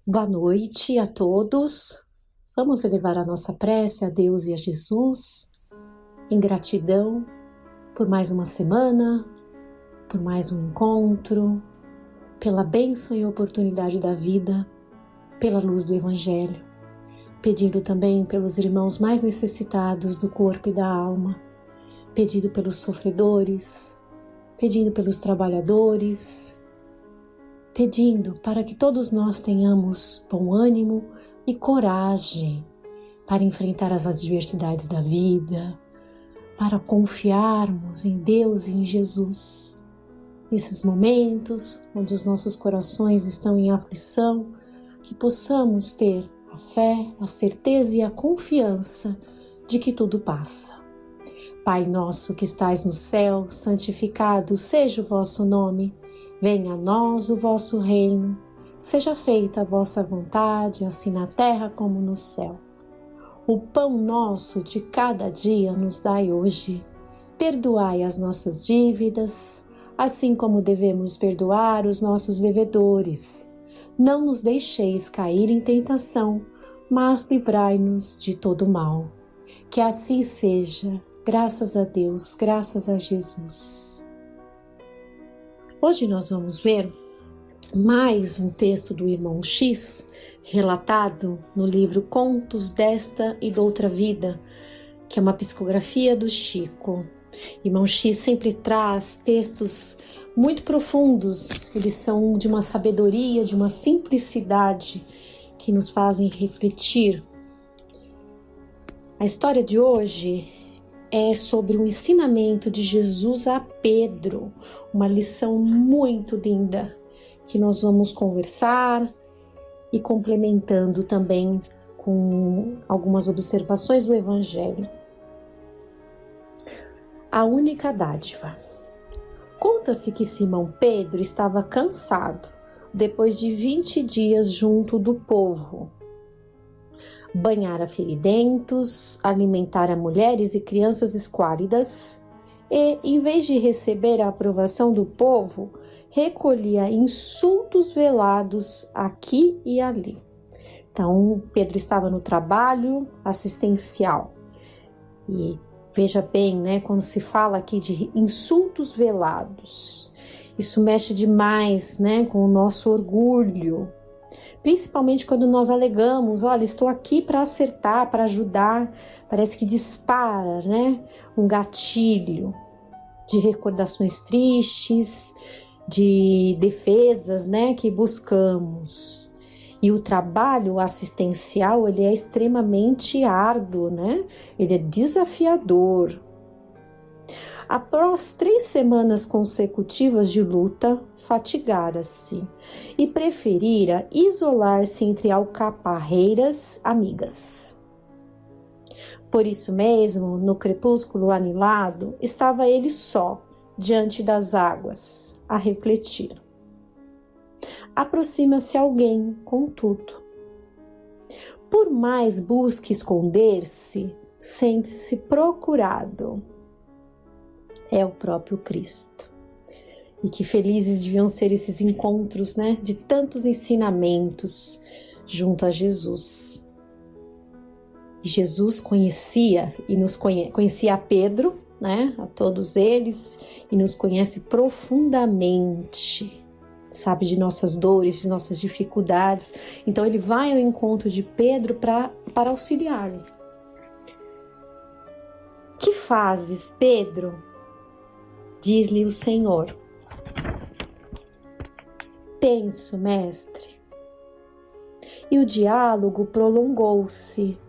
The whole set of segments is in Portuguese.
Boa noite a todos. Vamos elevar a nossa prece a Deus e a Jesus, em gratidão por mais uma semana, por mais um encontro, pela bênção e oportunidade da vida, pela luz do Evangelho, pedindo também pelos irmãos mais necessitados do corpo e da alma, pedindo pelos sofredores, pedindo pelos trabalhadores, pedindo para que todos nós tenhamos bom ânimo e coragem para enfrentar as adversidades da vida, para confiarmos em Deus e em Jesus. Nesses momentos onde os nossos corações estão em aflição, que possamos ter a fé, a certeza e a confiança de que tudo passa. Pai nosso que estais no céu, santificado seja o vosso nome. Venha a nós o vosso reino, seja feita a vossa vontade, assim na terra como no céu. O pão nosso de cada dia nos dai hoje. Perdoai as nossas dívidas, assim como devemos perdoar os nossos devedores. Não nos deixeis cair em tentação, mas livrai-nos de todo mal. Que assim seja, graças a Deus, graças a Jesus. Hoje nós vamos ver mais um texto do Irmão X, relatado no livro Contos desta e d'Outra Vida, que é uma psicografia do Chico. Irmão X sempre traz textos muito profundos, eles são de uma sabedoria, de uma simplicidade que nos fazem refletir. A história de hoje é sobre o ensinamento de Jesus a Pedro, uma lição muito linda que nós vamos conversar e complementando também com algumas observações do Evangelho. A única dádiva. Conta-se que Simão Pedro estava cansado depois de 20 dias junto do povo. Banhara feridentos, alimentara mulheres e crianças esquálidas e, em vez de receber a aprovação do povo, recolhia insultos velados aqui e ali. Então, Pedro estava no trabalho assistencial. E veja bem, né, quando se fala aqui de insultos velados, isso mexe demais, né, com o nosso orgulho. Principalmente quando nós alegamos, olha, estou aqui para acertar, para ajudar, parece que dispara, né, um gatilho de recordações tristes, de defesas, né, que buscamos. E o trabalho assistencial, ele é extremamente árduo, né, ele é desafiador. Após 3 semanas consecutivas de luta, fatigara-se e preferira isolar-se entre alcaparreiras amigas. Por isso mesmo, no crepúsculo anilado, estava ele só, diante das águas, a refletir. Aproxima-se alguém, contudo. Por mais busque esconder-se, sente-se procurado. É o próprio Cristo. E que felizes deviam ser esses encontros, né, de tantos ensinamentos junto a Jesus. Jesus conhecia e nos conhecia a Pedro, né, a todos eles, e nos conhece profundamente. Sabe de nossas dores, de nossas dificuldades. Então ele vai ao encontro de Pedro para auxiliá-lo. Que fazes, Pedro? Diz-lhe o Senhor. Penso, mestre. E o diálogo prolongou-se.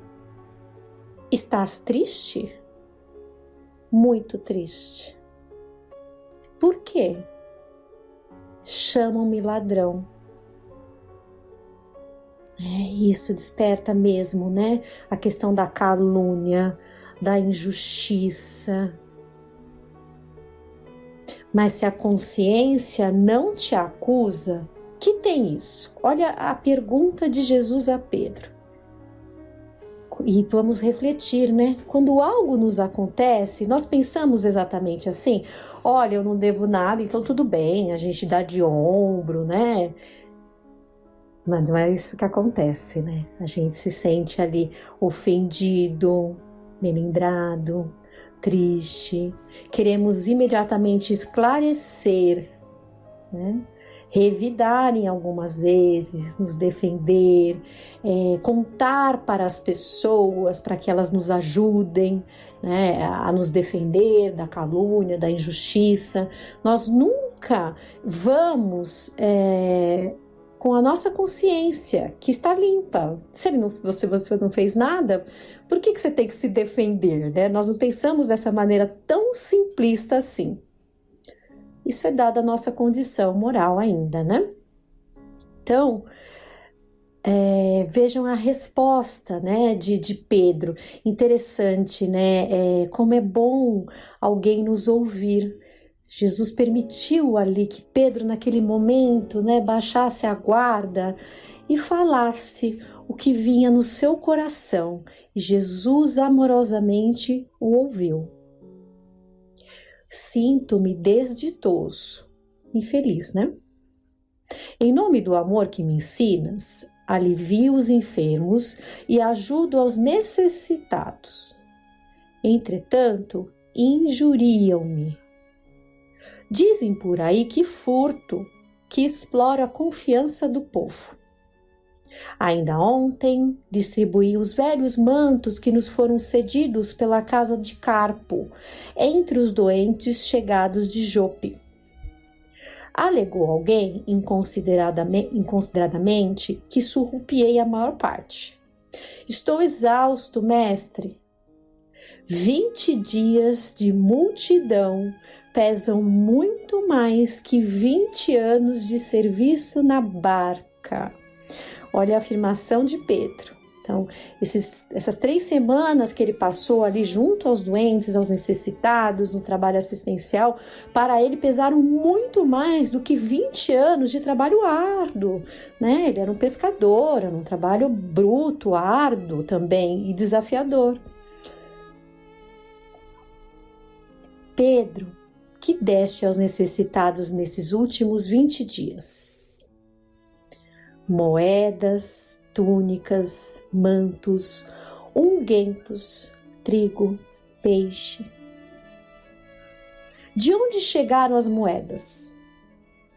Estás triste? Muito triste. Por quê? Chamam-me ladrão. Isso desperta mesmo, né? A questão da calúnia, da injustiça. Mas se a consciência não te acusa, que tem isso? Olha a pergunta de Jesus a Pedro. E vamos refletir, né? Quando algo nos acontece, nós pensamos exatamente assim: olha, eu não devo nada, então tudo bem, a gente dá de ombro, né? Mas não é isso que acontece, né? A gente se sente ali ofendido, melindrado, triste. Queremos imediatamente esclarecer, né? Revidar algumas vezes, nos defender, contar para as pessoas para que elas nos ajudem, né, a nos defender da calúnia, da injustiça. Nós nunca vamos com a nossa consciência que está limpa. Se você não fez nada, por que você tem que se defender, né? Nós não pensamos dessa maneira tão simplista assim. Isso é dada a nossa condição moral ainda, né? Então, vejam a resposta, né, de Pedro. Interessante, né? Como é bom alguém nos ouvir. Jesus permitiu ali que Pedro, naquele momento, né, baixasse a guarda e falasse o que vinha no seu coração. E Jesus amorosamente o ouviu. Sinto-me desditoso, infeliz, né? Em nome do amor que me ensinas, alivio os enfermos e ajudo aos necessitados. Entretanto, injuriam-me. Dizem por aí que furto, que exploro a confiança do povo. Ainda ontem distribuí os velhos mantos que nos foram cedidos pela casa de Carpo, entre os doentes chegados de Jope. Alegou alguém inconsideradamente que surrupiei a maior parte. Estou exausto, mestre. 20 dias de multidão pesam muito mais que 20 anos de serviço na barca. Olha a afirmação de Pedro. Então, essas 3 semanas que ele passou ali junto aos doentes, aos necessitados, no trabalho assistencial, para ele pesaram muito mais do que 20 anos de trabalho árduo, né? Ele era um pescador, era um trabalho bruto, árduo também e desafiador. Pedro, que deste aos necessitados nesses últimos 20 dias? Moedas, túnicas, mantos, unguentos, trigo, peixe. De onde chegaram as moedas?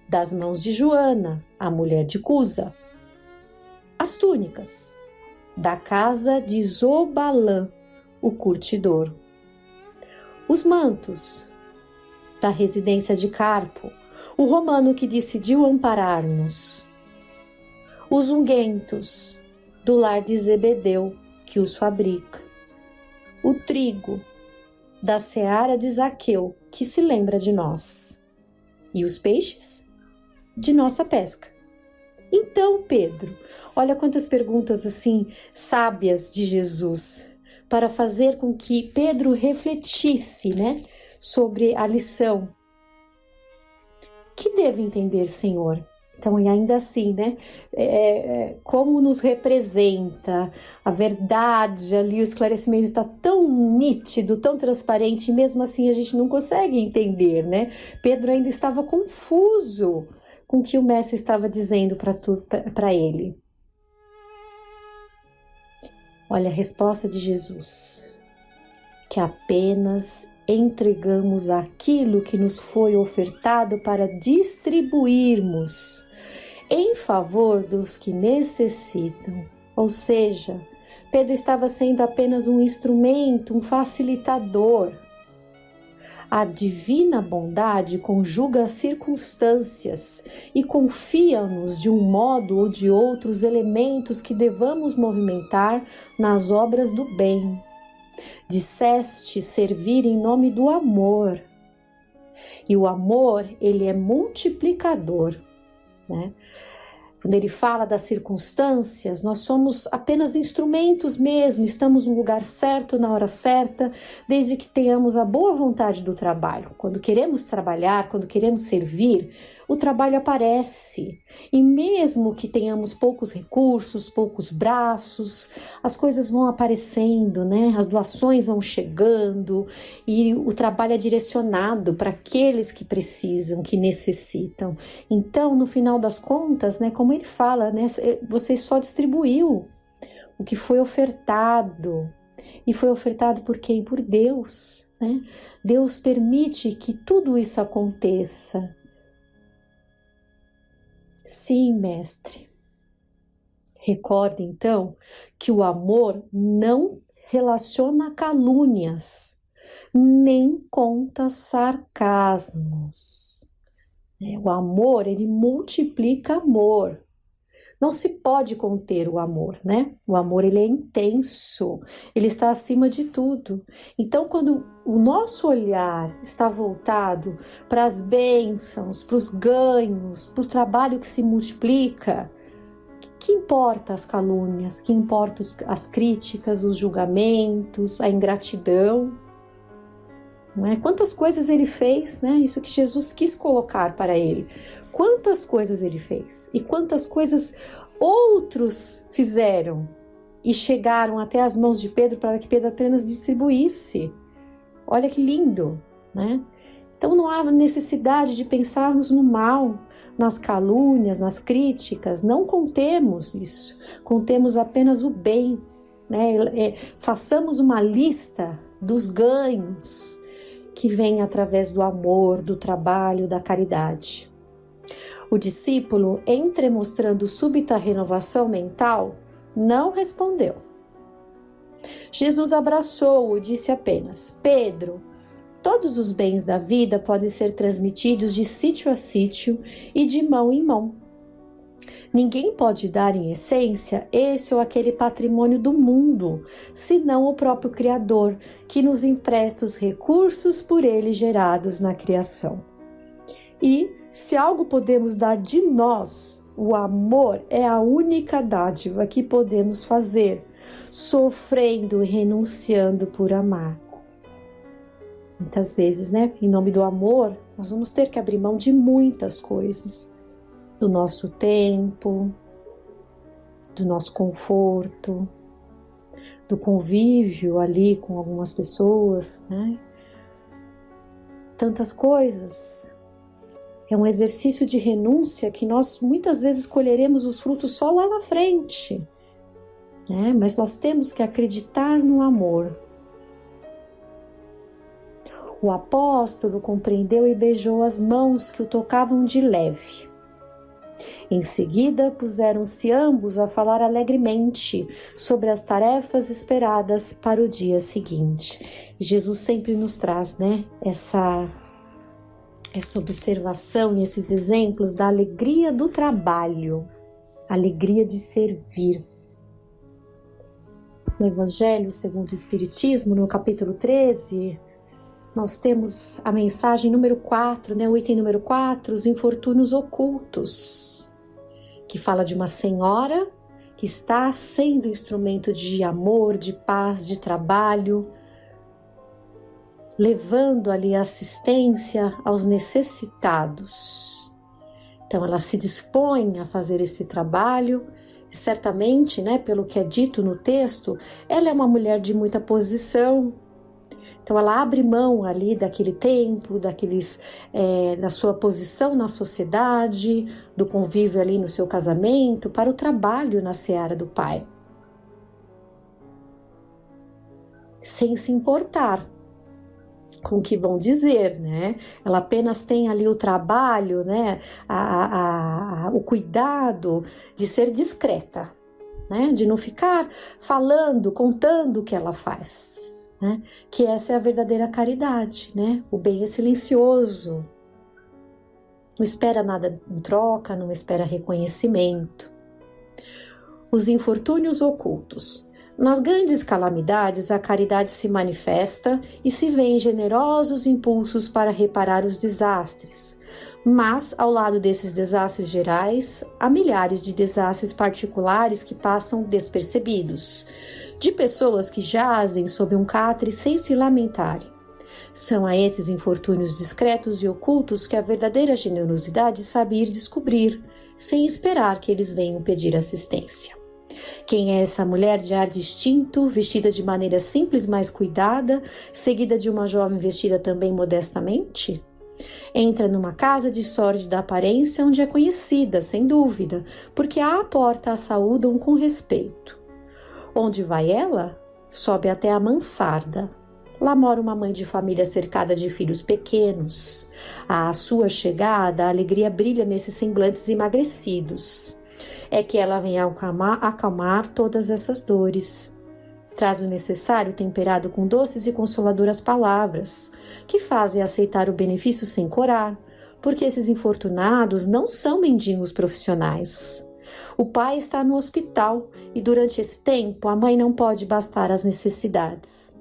Das mãos de Joana, a mulher de Cusa. As túnicas, da casa de Zobalã, o curtidor. Os mantos, da residência de Carpo, o romano que decidiu amparar-nos. Os unguentos, do lar de Zebedeu, que os fabrica. O trigo, da seara de Zaqueu, que se lembra de nós. E os peixes, de nossa pesca. Então, Pedro, olha quantas perguntas assim sábias de Jesus, para fazer com que Pedro refletisse, né, sobre a lição. Que devo entender, Senhor? Então, e ainda assim, né, como nos representa a verdade ali, o esclarecimento está tão nítido, tão transparente, e mesmo assim a gente não consegue entender, né? Pedro ainda estava confuso com o que o mestre estava dizendo para ele. Olha a resposta de Jesus, que apenas entregamos aquilo que nos foi ofertado para distribuirmos em favor dos que necessitam. Ou seja, Pedro estava sendo apenas um instrumento, um facilitador. A divina bondade conjuga as circunstâncias e confia-nos de um modo ou de outro os elementos que devamos movimentar nas obras do bem. Disseste servir em nome do amor. E o amor, ele é multiplicador, né? Quando ele fala das circunstâncias, nós somos apenas instrumentos mesmo, estamos no lugar certo, na hora certa, desde que tenhamos a boa vontade do trabalho. Quando queremos trabalhar, quando queremos servir, o trabalho aparece. E mesmo que tenhamos poucos recursos, poucos braços, as coisas vão aparecendo, né? As doações vão chegando e o trabalho é direcionado para aqueles que precisam, que necessitam. Então, no final das contas, né, como ele fala, né, você só distribuiu o que foi ofertado. E foi ofertado por quem? Por Deus, né? Deus permite que tudo isso aconteça. Sim, mestre. Recorde, então, que o amor não relaciona calúnias, nem conta sarcasmos. O amor, ele multiplica amor. Não se pode conter o amor, né? O amor, ele é intenso, ele está acima de tudo. Então, quando o nosso olhar está voltado para as bênçãos, para os ganhos, para o trabalho que se multiplica, que importa as calúnias, que importa as críticas, os julgamentos, a ingratidão? Não é? Quantas coisas ele fez, né? Isso que Jesus quis colocar para ele. Quantas coisas ele fez e quantas coisas outros fizeram e chegaram até as mãos de Pedro para que Pedro apenas distribuísse. Olha que lindo, né? Então não há necessidade de pensarmos no mal, nas calúnias, nas críticas. Não contemos isso, contemos apenas o bem, né? Façamos uma lista dos ganhos que vem através do amor, do trabalho, da caridade. O discípulo, entremostrando súbita renovação mental, não respondeu. Jesus abraçou-o e disse apenas: Pedro, todos os bens da vida podem ser transmitidos de sítio a sítio e de mão em mão. Ninguém pode dar em essência esse ou aquele patrimônio do mundo, senão o próprio Criador, que nos empresta os recursos por ele gerados na criação. E, se algo podemos dar de nós, o amor é a única dádiva que podemos fazer, sofrendo e renunciando por amar. Muitas vezes, né, em nome do amor, nós vamos ter que abrir mão de muitas coisas. Do nosso tempo, do nosso conforto, do convívio ali com algumas pessoas, né? Tantas coisas. É um exercício de renúncia que nós muitas vezes colheremos os frutos só lá na frente, né? Mas nós temos que acreditar no amor. O apóstolo compreendeu e beijou as mãos que o tocavam de leve. Em seguida, puseram-se ambos a falar alegremente sobre as tarefas esperadas para o dia seguinte. E Jesus sempre nos traz, né, essa observação e esses exemplos da alegria do trabalho, alegria de servir. No Evangelho segundo o Espiritismo, no capítulo 13, nós temos a mensagem número 4, né, o item número 4, os infortúnios ocultos, que fala de uma senhora que está sendo instrumento de amor, de paz, de trabalho, levando ali assistência aos necessitados. Então ela se dispõe a fazer esse trabalho, e certamente, né, pelo que é dito no texto, ela é uma mulher de muita posição. Então ela abre mão ali daquele tempo, da sua posição na sociedade, do convívio ali no seu casamento, para o trabalho na seara do Pai. Sem se importar com o que vão dizer, né? Ela apenas tem ali o trabalho, né? O cuidado de ser discreta, né? De não ficar falando, contando o que ela faz. Né? Que essa é a verdadeira caridade, né? O bem é silencioso, não espera nada em troca, não espera reconhecimento. Os infortúnios ocultos. Nas grandes calamidades, a caridade se manifesta e se vêem generosos impulsos para reparar os desastres. Mas, ao lado desses desastres gerais, há milhares de desastres particulares que passam despercebidos, de pessoas que jazem sob um catre sem se lamentarem. São a esses infortúnios discretos e ocultos que a verdadeira generosidade sabe ir descobrir, sem esperar que eles venham pedir assistência. Quem é essa mulher de ar distinto, vestida de maneira simples, mas cuidada, seguida de uma jovem vestida também modestamente? Entra numa casa de sórdida aparência onde é conhecida, sem dúvida, porque à porta a saúdam com respeito. Onde vai ela? Sobe até a mansarda. Lá mora uma mãe de família cercada de filhos pequenos. À sua chegada, a alegria brilha nesses semblantes emagrecidos. É que ela vem acalmar todas essas dores. Traz o necessário temperado com doces e consoladoras palavras, que fazem aceitar o benefício sem corar, porque esses infortunados não são mendigos profissionais. O pai está no hospital e durante esse tempo a mãe não pode bastar as necessidades.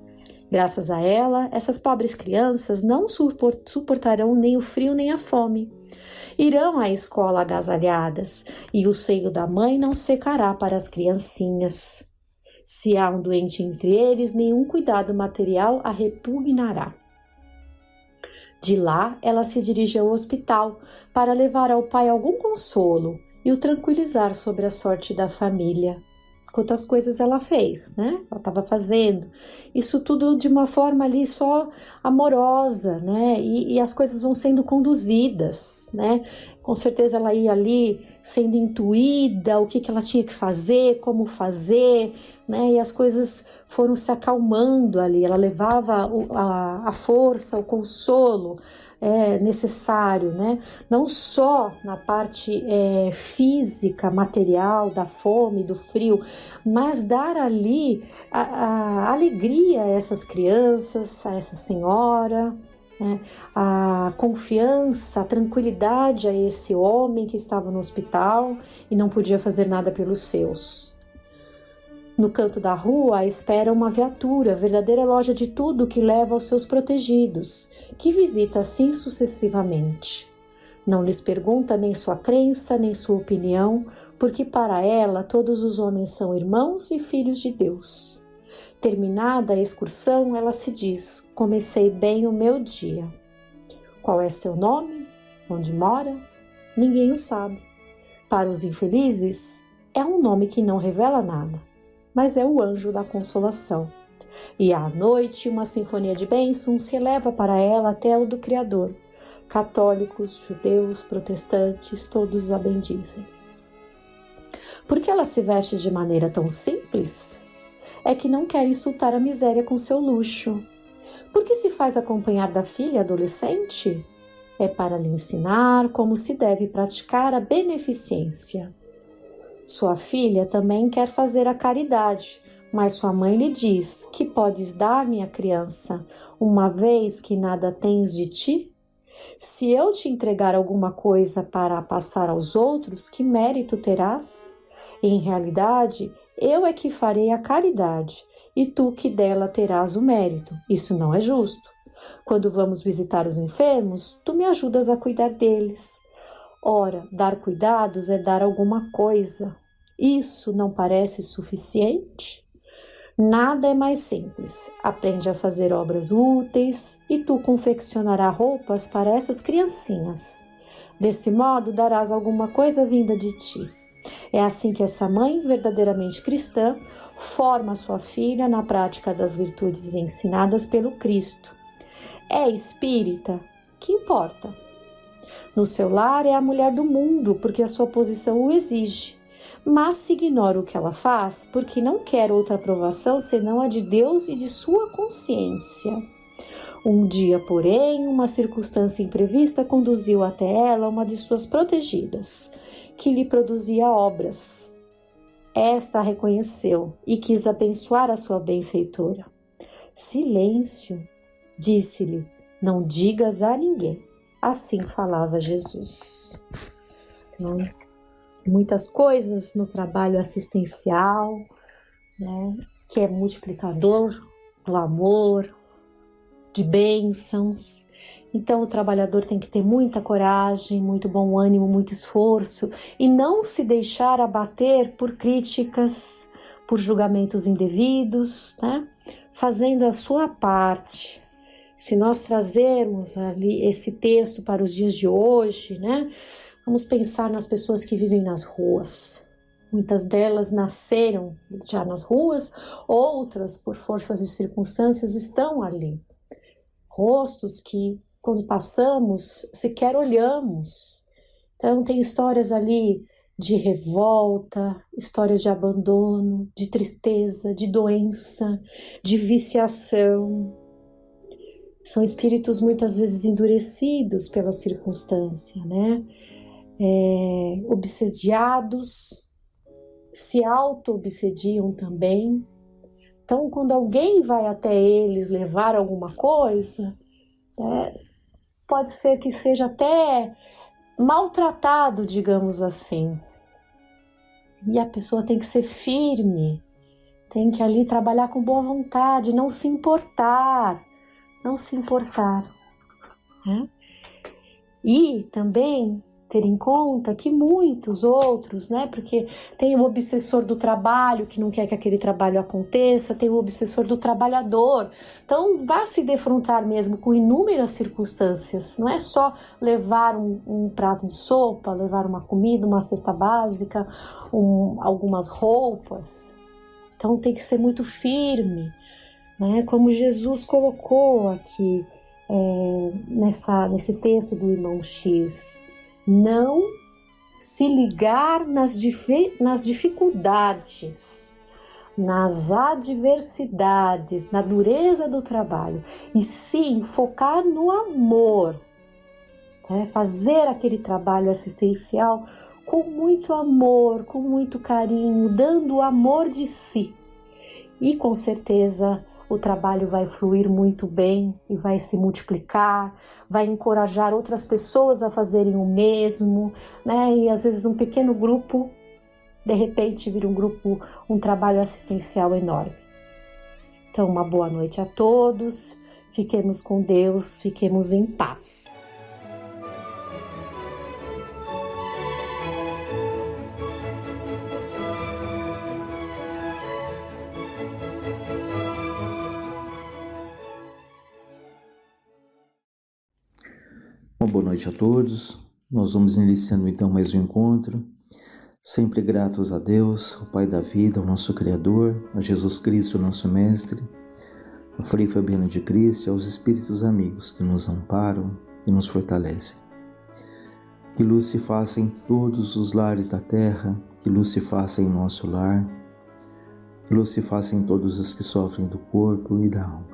Graças a ela, essas pobres crianças não suportarão nem o frio nem a fome. Irão à escola agasalhadas e o seio da mãe não secará para as criancinhas. Se há um doente entre eles, nenhum cuidado material a repugnará. De lá, ela se dirige ao hospital para levar ao pai algum consolo e o tranquilizar sobre a sorte da família. Quantas coisas ela fez, né? Ela estava fazendo. Isso tudo de uma forma ali só amorosa, né? E as coisas vão sendo conduzidas, né? Com certeza ela ia ali sendo intuída, o que ela tinha que fazer, como fazer, né? E as coisas foram se acalmando ali. Ela levava a força, o consolo necessário, né? Não só na parte física, material, da fome, do frio, mas dar ali a alegria a essas crianças, a essa senhora, né? A confiança, a tranquilidade a esse homem que estava no hospital e não podia fazer nada pelos seus. No canto da rua espera uma viatura, verdadeira loja de tudo que leva aos seus protegidos, que visita assim sucessivamente. Não lhes pergunta nem sua crença, nem sua opinião, porque para ela todos os homens são irmãos e filhos de Deus. Terminada a excursão, ela se diz: comecei bem o meu dia. Qual é seu nome? Onde mora? Ninguém o sabe. Para os infelizes, é um nome que não revela nada, mas é o anjo da consolação. E à noite, uma sinfonia de bênçãos se eleva para ela até o do Criador. Católicos, judeus, protestantes, todos a bendizem. Por que ela se veste de maneira tão simples? É que não quer insultar a miséria com seu luxo. Por que se faz acompanhar da filha adolescente? É para lhe ensinar como se deve praticar a beneficência. Sua filha também quer fazer a caridade, mas sua mãe lhe diz: que podes dar, minha criança, uma vez que nada tens de ti? Se eu te entregar alguma coisa para passar aos outros, que mérito terás? Em realidade, eu é que farei a caridade, e tu que dela terás o mérito. Isso não é justo. Quando vamos visitar os enfermos, tu me ajudas a cuidar deles. Ora, dar cuidados é dar alguma coisa. Isso não parece suficiente? Nada é mais simples. Aprende a fazer obras úteis e tu confeccionarás roupas para essas criancinhas. Desse modo, darás alguma coisa vinda de ti. É assim que essa mãe, verdadeiramente cristã, forma sua filha na prática das virtudes ensinadas pelo Cristo. É espírita? Que importa? No seu lar é a mulher do mundo, porque a sua posição o exige. Mas se ignora o que ela faz, porque não quer outra aprovação senão a de Deus e de sua consciência. Um dia, porém, uma circunstância imprevista conduziu até ela uma de suas protegidas, que lhe produzia obras. Esta a reconheceu e quis abençoar a sua benfeitora. Silêncio, disse-lhe, não digas a ninguém. Assim falava Jesus. Então, muitas coisas no trabalho assistencial, né, que é multiplicador do amor, de bênçãos. Então o trabalhador tem que ter muita coragem, muito bom ânimo, muito esforço e não se deixar abater por críticas, por julgamentos indevidos, né? Fazendo a sua parte, Se nós trazermos ali esse texto para os dias de hoje, né? Vamos pensar nas pessoas que vivem nas ruas. Muitas delas nasceram já nas ruas, outras, por forças de circunstâncias, estão ali. Rostos que, quando passamos, sequer olhamos. Então, tem histórias ali de revolta, histórias de abandono, de tristeza, de doença, de viciação. São espíritos muitas vezes endurecidos pela circunstância, né? Obsediados, se auto-obsediam também. Então, quando alguém vai até eles levar alguma coisa, pode ser que seja até maltratado, digamos assim. E a pessoa tem que ser firme, tem que ali trabalhar com boa vontade, não se importar, né? E também ter em conta que muitos outros, né? Porque tem o obsessor do trabalho que não quer que aquele trabalho aconteça, tem o obsessor do trabalhador. Então, vá se defrontar mesmo com inúmeras circunstâncias. Não é só levar um prato de sopa, levar uma comida, uma cesta básica, algumas roupas. Então, tem que ser muito firme, né? Como Jesus colocou aqui nesse texto do irmão X. Não se ligar nas dificuldades, nas adversidades, na dureza do trabalho, e sim focar no amor, né? Fazer aquele trabalho assistencial com muito amor, com muito carinho, dando o amor de si. E com certeza o trabalho vai fluir muito bem e vai se multiplicar, vai encorajar outras pessoas a fazerem o mesmo, né? E às vezes um pequeno grupo, de repente, vira um trabalho assistencial enorme. Então, uma boa noite a todos, fiquemos com Deus, fiquemos em paz. Uma boa noite a todos. Nós vamos iniciando então mais um encontro, sempre gratos a Deus, o Pai da vida, o nosso Criador, a Jesus Cristo, nosso Mestre, a Frei Fabiano de Cristo e aos Espíritos amigos que nos amparam e nos fortalecem. Que luz se faça em todos os lares da terra, que luz se faça em nosso lar, que luz se faça em todos os que sofrem do corpo e da alma.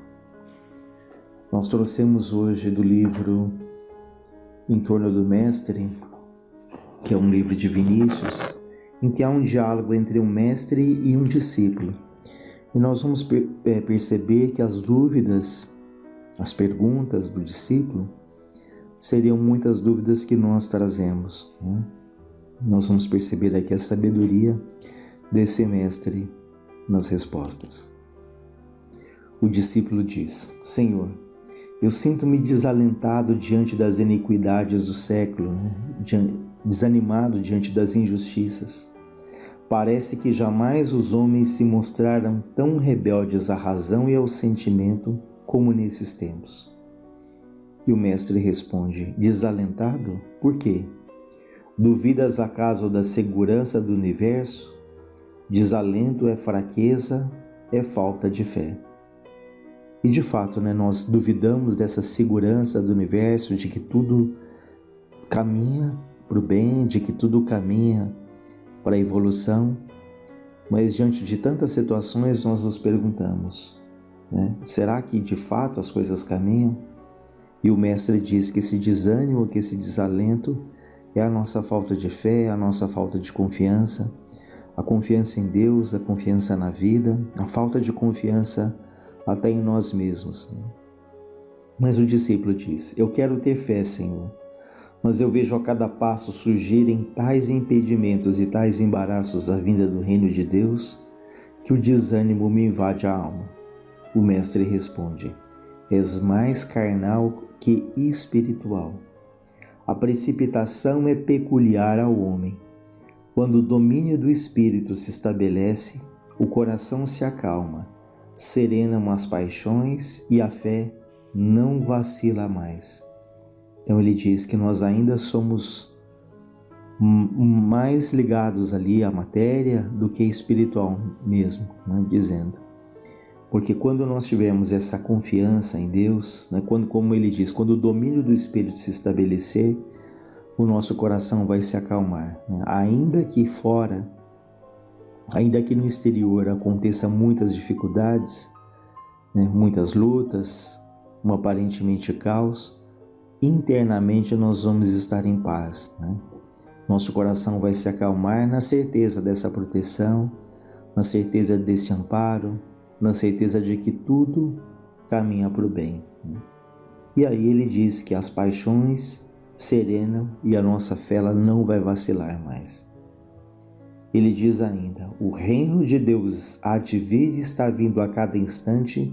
Nós trouxemos hoje do livro Em Torno do Mestre, que é um livro de Vinícius, em que há um diálogo entre um mestre e um discípulo. E nós vamos perceber que as dúvidas, as perguntas do discípulo, seriam muitas dúvidas que nós trazemos, né? Nós vamos perceber aqui a sabedoria desse mestre nas respostas. O discípulo diz: Senhor, eu sinto-me desalentado diante das iniquidades do século, né? Desanimado diante das injustiças. Parece que jamais os homens se mostraram tão rebeldes à razão e ao sentimento como nesses tempos. E o mestre responde: desalentado? Por quê? Duvidas acaso da segurança do universo? Desalento é fraqueza, é falta de fé. E de fato, né, nós duvidamos dessa segurança do universo, de que tudo caminha para o bem, de que tudo caminha para a evolução. Mas diante de tantas situações nós nos perguntamos, né, será que de fato as coisas caminham? E o mestre diz que esse desânimo, que esse desalento é a nossa falta de fé, a nossa falta de confiança, a confiança em Deus, a confiança na vida, a falta de confiança até em nós mesmos. Mas o discípulo diz: eu quero ter fé, Senhor, mas eu vejo a cada passo surgirem tais impedimentos e tais embaraços à vinda do reino de Deus, que o desânimo me invade a alma. O mestre responde: és mais carnal que espiritual. A precipitação é peculiar ao homem. Quando o domínio do espírito se estabelece, o coração se acalma, serenam as paixões e a fé não vacila mais. Então ele diz que nós ainda somos mais ligados ali à matéria do que espiritual mesmo, né? Dizendo. Porque quando nós tivermos essa confiança em Deus, né? Como ele diz, quando o domínio do Espírito se estabelecer, o nosso coração vai se acalmar, né? Ainda que fora, ainda que no exterior aconteça muitas dificuldades, né? Muitas lutas, aparentemente caos, internamente nós vamos estar em paz, né? Nosso coração vai se acalmar na certeza dessa proteção, na certeza desse amparo, na certeza de que tudo caminha para o bem. E aí ele diz que as paixões serenam e a nossa fé ela não vai vacilar mais. Ele diz ainda, o reino de Deus há de vir e está vindo a cada instante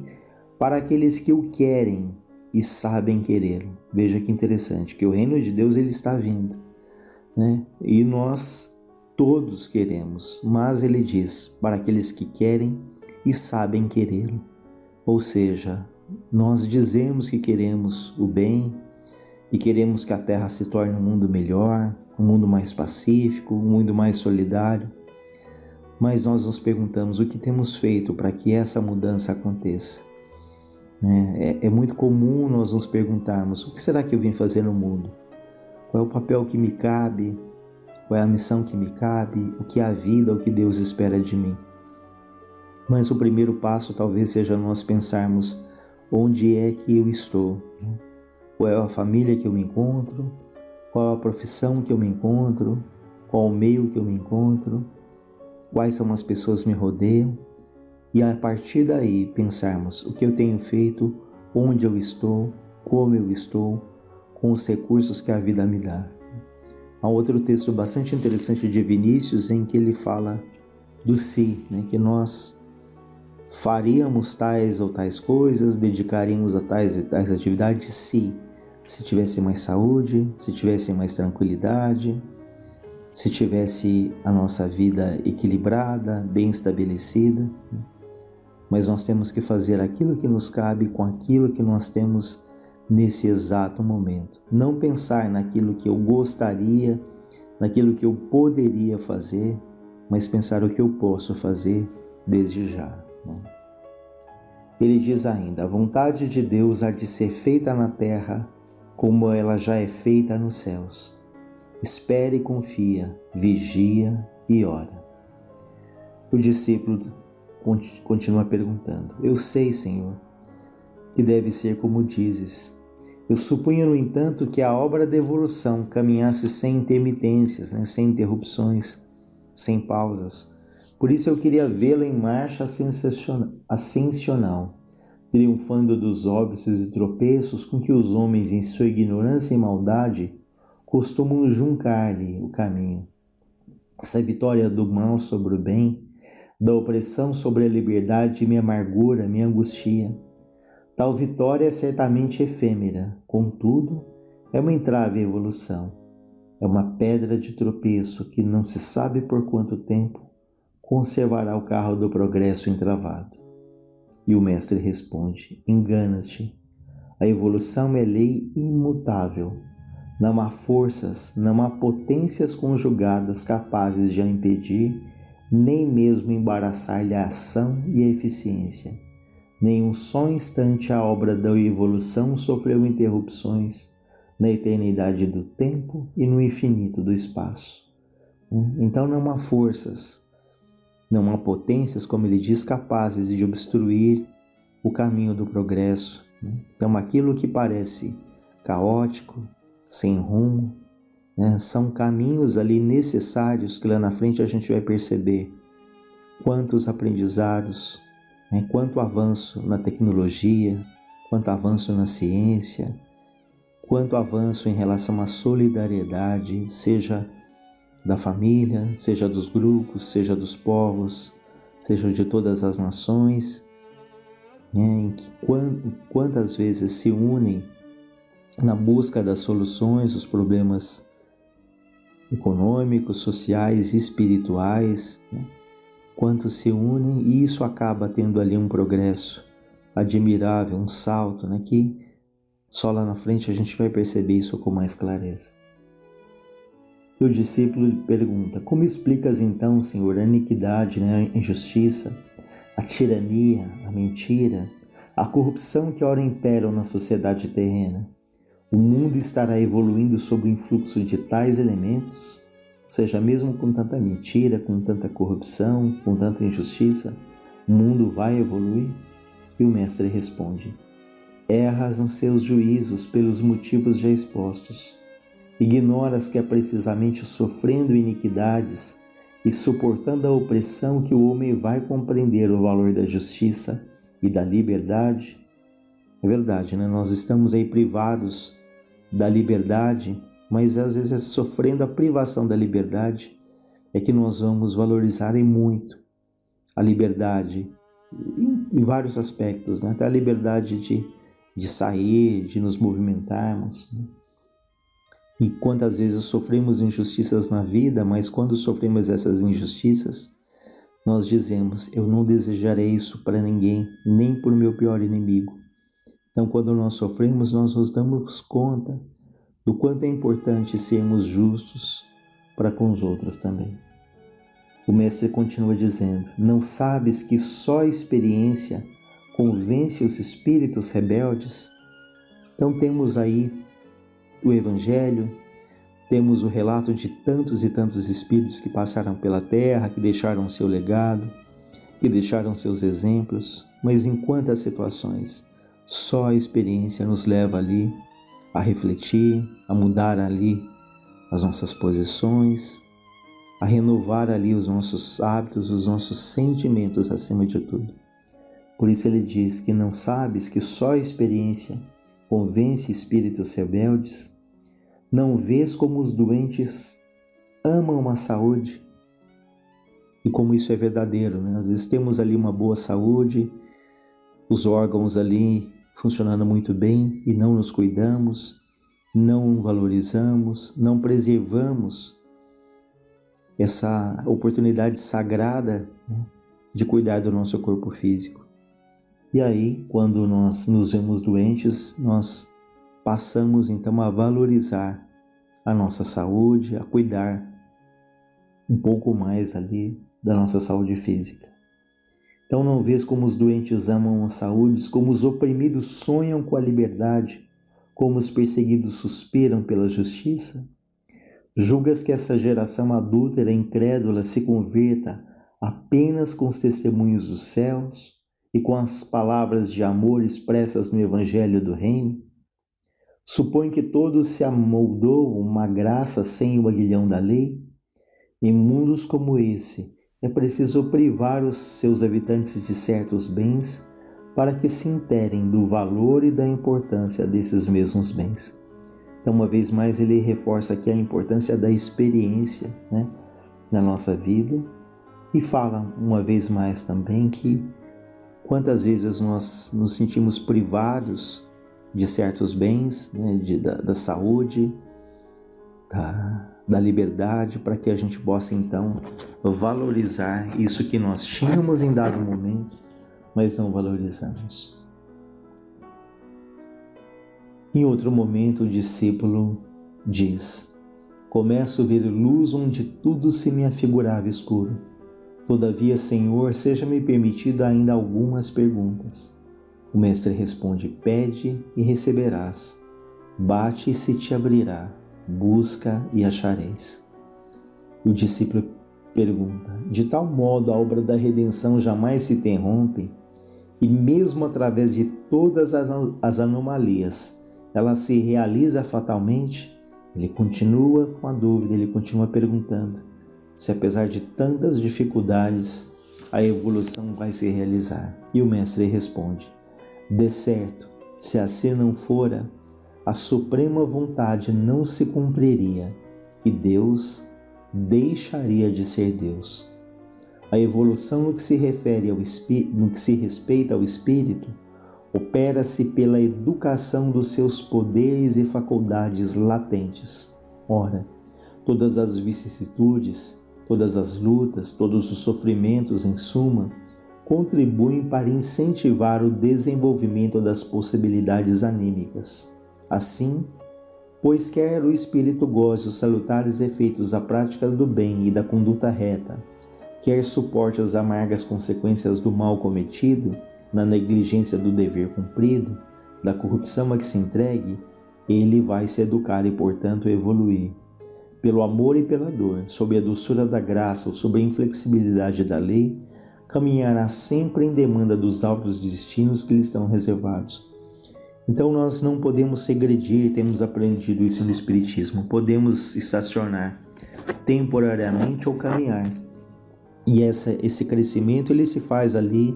para aqueles que o querem e sabem querê-lo. Veja que interessante, que o reino de Deus ele está vindo, né? E nós todos queremos, mas ele diz, para aqueles que querem e sabem querê-lo. Ou seja, nós dizemos que queremos o bem, que queremos que a Terra se torne um mundo melhor, um mundo mais pacífico, um mundo mais solidário, mas nós nos perguntamos o que temos feito para que essa mudança aconteça. É muito comum nós nos perguntarmos, o que será que eu vim fazer no mundo? Qual é o papel que me cabe? Qual é a missão que me cabe? O que é a vida? O que Deus espera de mim? Mas o primeiro passo talvez seja nós pensarmos onde é que eu estou? Qual é a família que eu me encontro? Qual é a profissão que eu me encontro? Qual o meio que eu me encontro? Quais são as pessoas que me rodeiam? E a partir daí pensarmos o que eu tenho feito, onde eu estou, como eu estou, com os recursos que a vida me dá. Há outro texto bastante interessante de Vinícius em que ele fala do si, né? Que nós faríamos tais ou tais coisas, dedicaríamos a tais e tais atividades se tivesse mais saúde, se tivesse mais tranquilidade, se tivesse a nossa vida equilibrada, bem estabelecida. Mas nós temos que fazer aquilo que nos cabe com aquilo que nós temos nesse exato momento. Não pensar naquilo que eu gostaria, naquilo que eu poderia fazer, mas pensar o que eu posso fazer desde já. Ele diz ainda, a vontade de Deus há de ser feita na terra como ela já é feita nos céus. Espere e confia, vigia e ora. O discípulo continua perguntando, eu sei, Senhor, que deve ser como dizes. Eu supunha, no entanto, que a obra da evolução caminhasse sem intermitências, né? Sem interrupções, sem pausas. Por isso eu queria vê-la em marcha ascensional, triunfando dos óbices e tropeços com que os homens, em sua ignorância e maldade, costumam juncar-lhe o caminho. Essa vitória do mal sobre o bem, da opressão sobre a liberdade me amargura, me angustia. Tal vitória é certamente efêmera, contudo, é uma entrave à evolução. É uma pedra de tropeço que não se sabe por quanto tempo conservará o carro do progresso entravado. E o mestre responde, enganas-te. A evolução é lei imutável. Não há forças, não há potências conjugadas capazes de a impedir, nem mesmo embaraçar-lhe a ação e a eficiência. Nem um só instante a obra da evolução sofreu interrupções na eternidade do tempo e no infinito do espaço. Então não há forças, não há potências, como ele diz, capazes de obstruir o caminho do progresso. Então aquilo que parece caótico, sem rumo, são caminhos ali necessários que lá na frente a gente vai perceber quantos aprendizados, quanto avanço na tecnologia, quanto avanço na ciência, quanto avanço em relação à solidariedade, seja da família, seja dos grupos, seja dos povos, seja de todas as nações, em que quantas vezes se unem na busca das soluções dos problemas econômicos, sociais e espirituais, quantos se unem, e isso acaba tendo ali um progresso admirável, um salto, que Só lá na frente a gente vai perceber isso com mais clareza. E o discípulo lhe pergunta: como explicas então, Senhor, a iniquidade, a injustiça, a tirania, a mentira, a corrupção que ora imperam na sociedade terrena? O mundo estará evoluindo sob o influxo de tais elementos? Ou seja, mesmo com tanta mentira, com tanta corrupção, com tanta injustiça, o mundo vai evoluir? E o mestre responde: erras nos seus juízos pelos motivos já expostos. Ignoras que é precisamente sofrendo iniquidades e suportando a opressão que o homem vai compreender o valor da justiça e da liberdade? É verdade, Nós estamos aí privados da liberdade, mas às vezes é sofrendo a privação da liberdade é que nós vamos valorizar muito a liberdade em vários aspectos, Até a liberdade de sair, de nos movimentarmos. E quantas vezes sofremos injustiças na vida, mas quando sofremos essas injustiças, nós dizemos: eu não desejarei isso para ninguém, nem por meu pior inimigo. Então, quando nós sofremos, nós nos damos conta do quanto é importante sermos justos para com os outros também. O mestre continua dizendo: não sabes que só a experiência convence os espíritos rebeldes? Então temos aí o Evangelho, temos o relato de tantos e tantos espíritos que passaram pela Terra, que deixaram seu legado, que deixaram seus exemplos, mas em quantas situações só a experiência nos leva ali a refletir, a mudar ali as nossas posições, a renovar ali os nossos hábitos, os nossos sentimentos acima de tudo. Por isso ele diz que não sabes que só a experiência convence espíritos rebeldes? Não vês como os doentes amam a saúde? E como isso é verdadeiro, Às vezes temos ali uma boa saúde, os órgãos ali funcionando muito bem e não nos cuidamos, não valorizamos, não preservamos essa oportunidade sagrada de cuidar do nosso corpo físico. E aí, quando nós nos vemos doentes, nós passamos então a valorizar a nossa saúde, a cuidar um pouco mais ali da nossa saúde física. Então não vês como os doentes amam a saúde, como os oprimidos sonham com a liberdade, como os perseguidos suspiram pela justiça? Julgas que essa geração adúltera e incrédula se converta apenas com os testemunhos dos céus e com as palavras de amor expressas no Evangelho do Reino? Supõe que todos se amoldou uma graça sem o aguilhão da lei? Em mundos como esse, é preciso privar os seus habitantes de certos bens para que se interem do valor e da importância desses mesmos bens. Então, uma vez mais, ele reforça aqui a importância da experiência, na nossa vida, e fala uma vez mais também que quantas vezes nós nos sentimos privados de certos bens, da saúde, da liberdade, para que a gente possa então valorizar isso que nós tínhamos em dado momento, mas não valorizamos. Em outro momento, o discípulo diz: começo a ver luz onde tudo se me afigurava escuro. Todavia, Senhor, seja-me permitido ainda algumas perguntas. O mestre responde: pede e receberás, bate e se te abrirá, busca e achareis. O discípulo pergunta: de tal modo a obra da redenção jamais se interrompe, e mesmo através de todas as anomalias, ela se realiza fatalmente? Ele continua com a dúvida, ele continua perguntando se apesar de tantas dificuldades, a evolução vai se realizar. E o mestre responde: de certo, se assim não fora, a suprema vontade não se cumpriria e Deus deixaria de ser Deus. A evolução no que se respeita ao espírito opera-se pela educação dos seus poderes e faculdades latentes. Ora, todas as vicissitudes, todas as lutas, todos os sofrimentos, em suma, contribuem para incentivar o desenvolvimento das possibilidades anímicas. Assim, pois quer o espírito goze os salutares efeitos da prática do bem e da conduta reta, quer suporte as amargas consequências do mal cometido, na negligência do dever cumprido, da corrupção a que se entregue, ele vai se educar e, portanto, evoluir. Pelo amor e pela dor, sob a doçura da graça ou sob a inflexibilidade da lei, caminhará sempre em demanda dos altos destinos que lhe estão reservados. Então nós não podemos regredir, temos aprendido isso no Espiritismo, podemos estacionar temporariamente ou caminhar. E esse crescimento ele se faz ali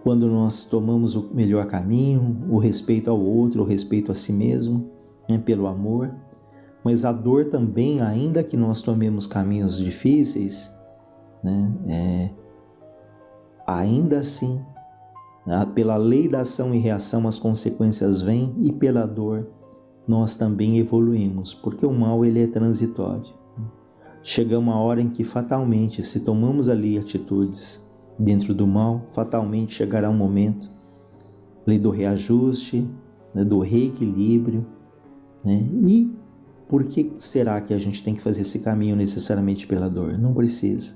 quando nós tomamos o melhor caminho, o respeito ao outro, o respeito a si mesmo, pelo amor. Mas a dor também, ainda que nós tomemos caminhos difíceis, ainda assim, pela lei da ação e reação as consequências vêm, e pela dor nós também evoluímos, porque o mal ele é transitório. Chega uma hora em que fatalmente, se tomamos ali atitudes dentro do mal, fatalmente chegará um momento ali do reajuste, do reequilíbrio, E por que será que a gente tem que fazer esse caminho necessariamente pela dor? Não precisa.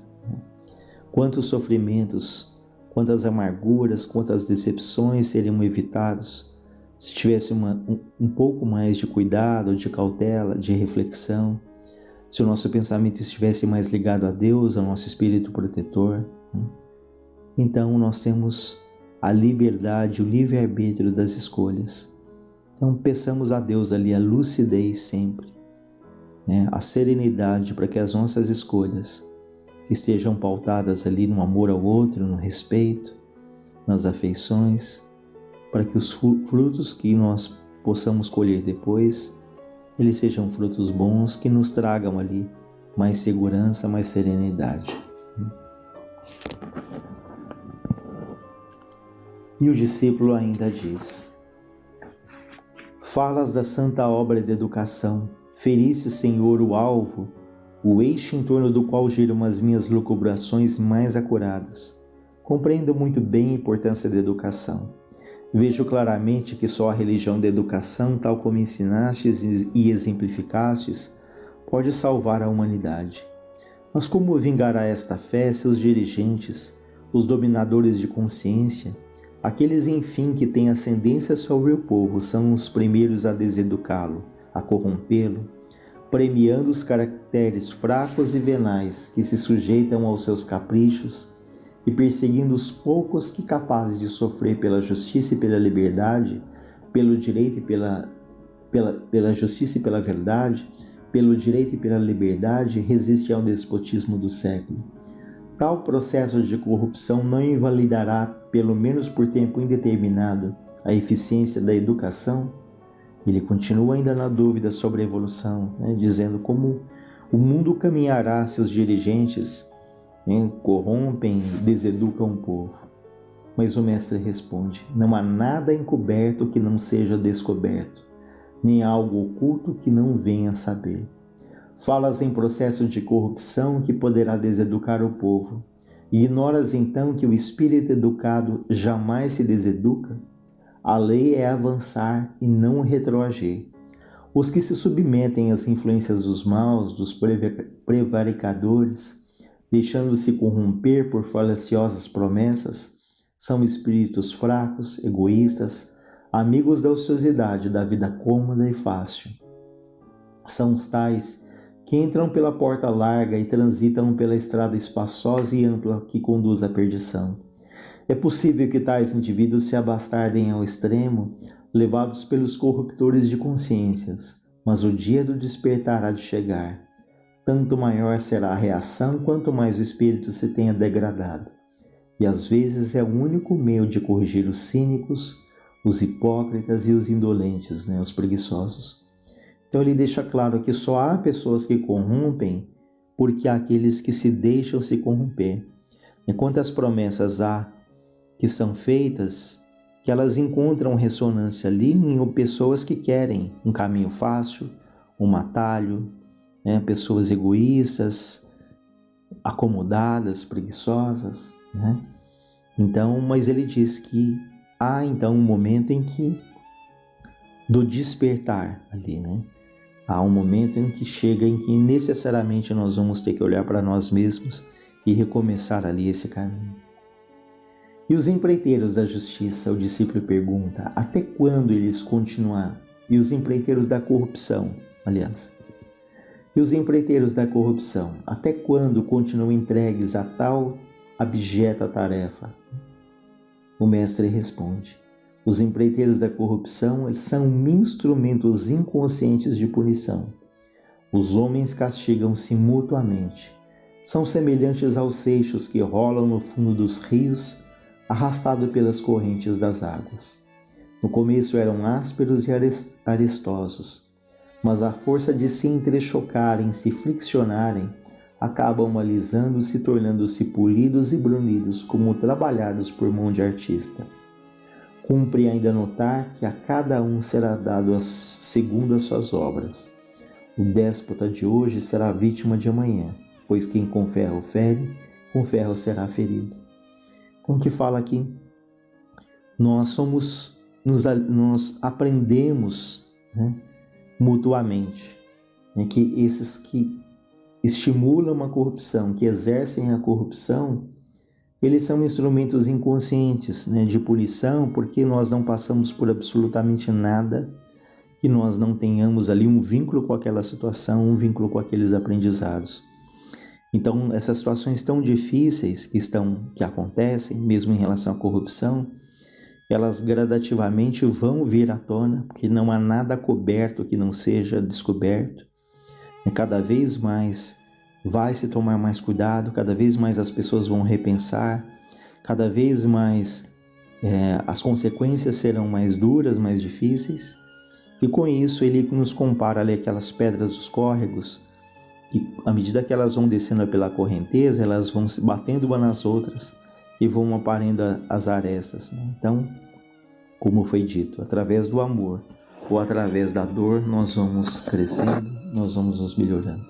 Quantos sofrimentos, quantas amarguras, quantas decepções seriam evitados se tivesse um pouco mais de cuidado, de cautela, de reflexão, se o nosso pensamento estivesse mais ligado a Deus, ao nosso espírito protetor. Então nós temos a liberdade, o livre-arbítrio das escolhas. Então peçamos a Deus ali a lucidez sempre, a serenidade para que as nossas escolhas estejam pautadas ali no amor ao outro, no respeito, nas afeições, para que os frutos que nós possamos colher depois, eles sejam frutos bons que nos tragam ali mais segurança, mais serenidade. E o discípulo ainda diz: falas da santa obra de educação, ferisse, Senhor, o alvo, o eixo em torno do qual giram as minhas lucubrações mais acuradas. Compreendo muito bem a importância da educação. Vejo claramente que só a religião da educação, tal como ensinastes e exemplificastes, pode salvar a humanidade. Mas como vingará esta fé seus dirigentes, os dominadores de consciência, aqueles, enfim, que têm ascendência sobre o povo, são os primeiros a deseducá-lo, a corrompê-lo, premiando os caracteres fracos e venais que se sujeitam aos seus caprichos e perseguindo os poucos que, capazes de sofrer pela justiça e pela liberdade, pelo direito e pela justiça e pela verdade, pelo direito e pela liberdade, resistem ao despotismo do século. Tal processo de corrupção não invalidará, pelo menos por tempo indeterminado, a eficiência da educação? Ele continua ainda na dúvida sobre a evolução, dizendo como o mundo caminhará se os dirigentes corrompem, deseducam o povo. Mas o mestre responde: não há nada encoberto que não seja descoberto, nem algo oculto que não venha a saber. Falas em processo de corrupção que poderá deseducar o povo, e ignoras então que o espírito educado jamais se deseduca? A lei é avançar e não retroagir. Os que se submetem às influências dos maus, dos prevaricadores, deixando-se corromper por falaciosas promessas, são espíritos fracos, egoístas, amigos da ociosidade, da vida cômoda e fácil. São os tais que entram pela porta larga e transitam pela estrada espaçosa e ampla que conduz à perdição. É possível que tais indivíduos se abastardem ao extremo, levados pelos corruptores de consciências, mas o dia do despertar há de chegar. Tanto maior será a reação, quanto mais o espírito se tenha degradado. E às vezes é o único meio de corrigir os cínicos, os hipócritas e os indolentes, os preguiçosos. Então ele deixa claro que só há pessoas que corrompem porque há aqueles que se deixam se corromper. E quantas promessas há que são feitas, que elas encontram ressonância ali em pessoas que querem um caminho fácil, um atalho, pessoas egoístas, acomodadas, preguiçosas, Então, mas ele diz que há então um momento em que do despertar ali, né? Há um momento em que chega em que necessariamente nós vamos ter que olhar para nós mesmos e recomeçar ali esse caminho. E os empreiteiros da justiça, o discípulo pergunta, até quando eles continuar? E os empreiteiros da corrupção, aliás. E os empreiteiros da corrupção, até quando continuam entregues a tal abjeta tarefa? O mestre responde, os empreiteiros da corrupção são instrumentos inconscientes de punição. Os homens castigam-se mutuamente. São semelhantes aos seixos que rolam no fundo dos rios, arrastados pelas correntes das águas. No começo eram ásperos e arestosos, mas à força de se entrechocarem, se friccionarem, acabam alisando-se, tornando-se polidos e brunidos, como trabalhados por mão de artista. Cumpre ainda notar que a cada um será dado segundo as suas obras. O déspota de hoje será vítima de amanhã, pois quem com ferro fere, com ferro será ferido. Então, o que fala aqui? Nós aprendemos, né, mutuamente, né, que esses que estimulam a corrupção, que exercem a corrupção, eles são instrumentos inconscientes, né, de punição, porque nós não passamos por absolutamente nada que nós não tenhamos ali um vínculo com aquela situação, um vínculo com aqueles aprendizados. Então, essas situações tão difíceis que acontecem, mesmo em relação à corrupção, elas gradativamente vão vir à tona, porque não há nada coberto que não seja descoberto. E cada vez mais vai se tomar mais cuidado, cada vez mais as pessoas vão repensar, cada vez mais as consequências serão mais duras, mais difíceis. E com isso ele nos compara ali aquelas pedras dos córregos, que à medida que elas vão descendo pela correnteza, elas vão se batendo umas nas outras e vão aparendo as arestas, né? Então, como foi dito, através do amor ou através da dor, nós vamos crescendo, nós vamos nos melhorando.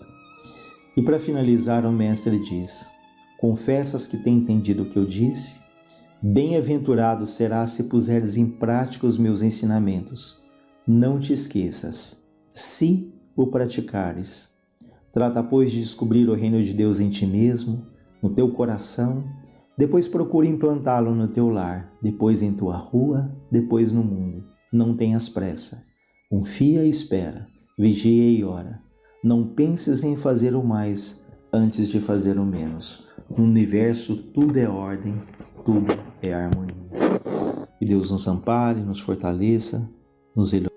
E para finalizar, o mestre diz, confessas que tem entendido o que eu disse? Bem-aventurado serás se puseres em prática os meus ensinamentos. Não te esqueças, se o praticares. Trata, pois, de descobrir o reino de Deus em ti mesmo, no teu coração, depois procura implantá-lo no teu lar, depois em tua rua, depois no mundo. Não tenhas pressa. Confia e espera, vigia e ora. Não penses em fazer o mais antes de fazer o menos. No universo tudo é ordem, tudo é harmonia. Que Deus nos ampare, nos fortaleça, nos ilumine.